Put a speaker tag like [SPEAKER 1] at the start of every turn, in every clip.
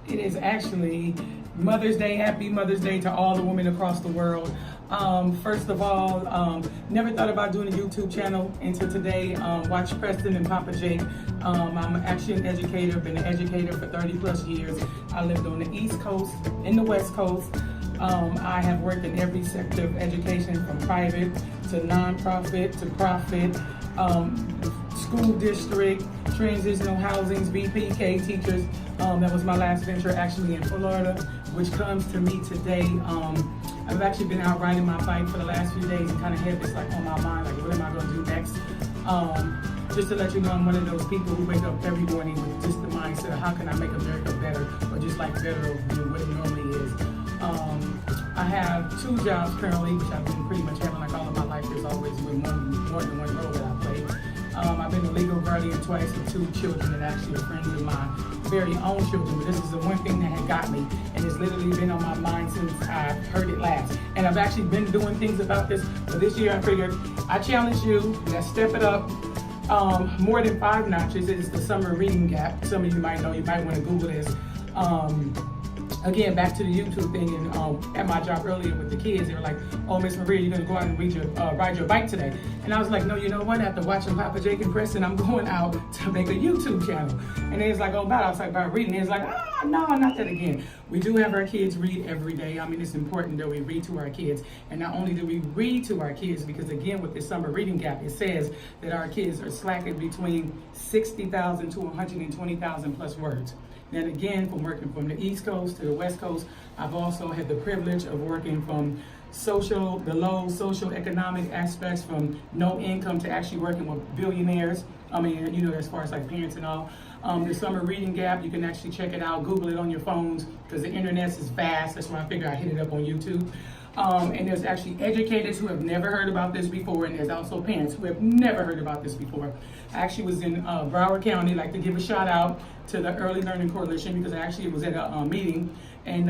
[SPEAKER 1] It is actually Mother's Day. Happy Mother's Day to all the women across the world. First of all, never thought about doing a YouTube channel until today. Watch Preston and Papa Jake. I'm actually an educator, been an educator for 30 plus years. I lived on the East Coast, in the West Coast. I have worked in every sector of education, from private to nonprofit to profit, school district, transitional housings, BPK teachers. That was my last venture actually in Florida, which comes to me today. I've actually been out riding my bike for the last few days and kind of had this like on my mind, like what am I going to do next? Just to let you know, I'm one of those people who wake up every morning with just the mindset of how can I make America better, or just like better than what it normally is. I have 2 jobs currently, which I've been pretty much having like all of my life. There's always been more than one role that I play. I've been a legal guardian twice of 2 children that actually are friends of my very own children. But this is the one thing that had got me, and it's literally been on my mind since I heard it last. And I've actually been doing things about this. But this year I figured I challenge you, let's step it up. More than 5 notches. It is the summer reading gap. Some of you might know, you might want to Google this. Again, back to the YouTube thing, and at my job earlier with the kids, they were like, "Oh, Miss Maria, you're gonna go out and ride your bike today?" And I was like, "No, you know what? After watching Papa Jake and Preston, I'm going out to make a YouTube channel." And they was like, "Oh, about?" I was like, "About reading." They was like, "No, not that again." We do have our kids read every day. I mean, it's important that we read to our kids, and not only do we read to our kids, because again, with this summer reading gap, it says that our kids are slacking between 60,000 to 120,000 plus words. Then again, from working from the East Coast to the West Coast, I've also had the privilege of working from the low social economic aspects, from no income to actually working with billionaires. I mean, you know, as far as like parents and all. The summer reading gap, you can actually check it out, Google it on your phones, because the internet is fast. That's why I figured I hit it up on YouTube. And there's actually educators who have never heard about this before, and there's also parents who have never heard about this before. I actually was in Broward County. I'd like to give a shout out to the Early Learning Coalition, because I actually was at a meeting, and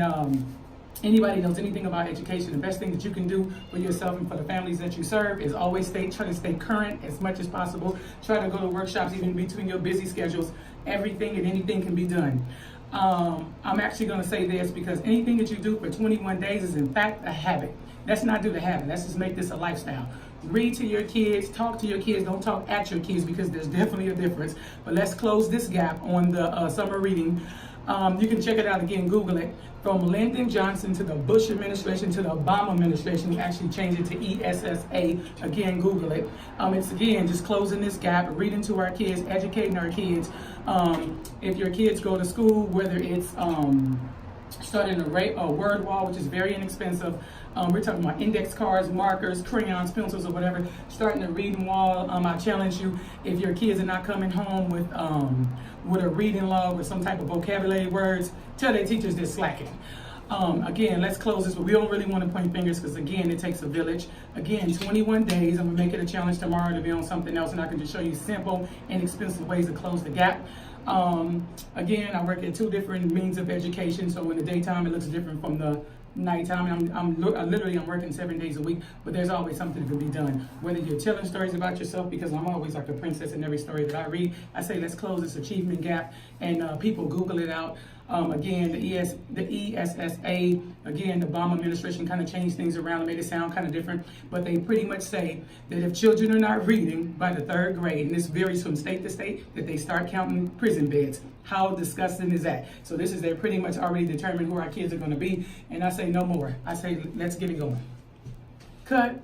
[SPEAKER 1] anybody knows anything about education, the best thing that you can do for yourself and for the families that you serve is always try to stay current as much as possible. Try to go to workshops even between your busy schedules. Everything and anything can be done. I'm actually going to say this because anything that you do for 21 days is in fact a habit. Let's not do the habit. Let's just make this a lifestyle. Read to your kids, talk to your kids, don't talk at your kids, because there's definitely a difference. But let's close this gap on the summer reading. You can check it out again, Google it. From Lyndon Johnson to the Bush administration to the Obama administration, we actually changed it to ESSA. Again, Google it. It's again just closing this gap, reading to our kids, educating our kids. If your kids go to school, whether it's starting a word wall, which is very inexpensive. We're talking about index cards, markers, crayons, pencils, or whatever. Starting a reading wall. I challenge you, if your kids are not coming home with a reading log or some type of vocabulary words, tell their teachers they're slacking. Again, let's close this, but we don't really want to point fingers, because again, it takes a village. Again, 21 days. I'm gonna make it a challenge tomorrow to be on something else, and I can just show you simple, inexpensive ways to close the gap. Again, I work at 2 different means of education, so in the daytime it looks different from the nighttime. I'm working 7 days a week, but there's always something that can be done. Whether you're telling stories about yourself, because I'm always like a princess in every story that I read, I say let's close this achievement gap, and people Google it out. Again, the ESSA, again, the Obama administration kind of changed things around and made it sound kind of different, but they pretty much say that if children are not reading by the 3rd grade, and this varies from state to state, that they start counting prison beds. How disgusting is that? So this is, they're pretty much already determined who our kids are going to be, and I say no more. I say let's get it going. Cut.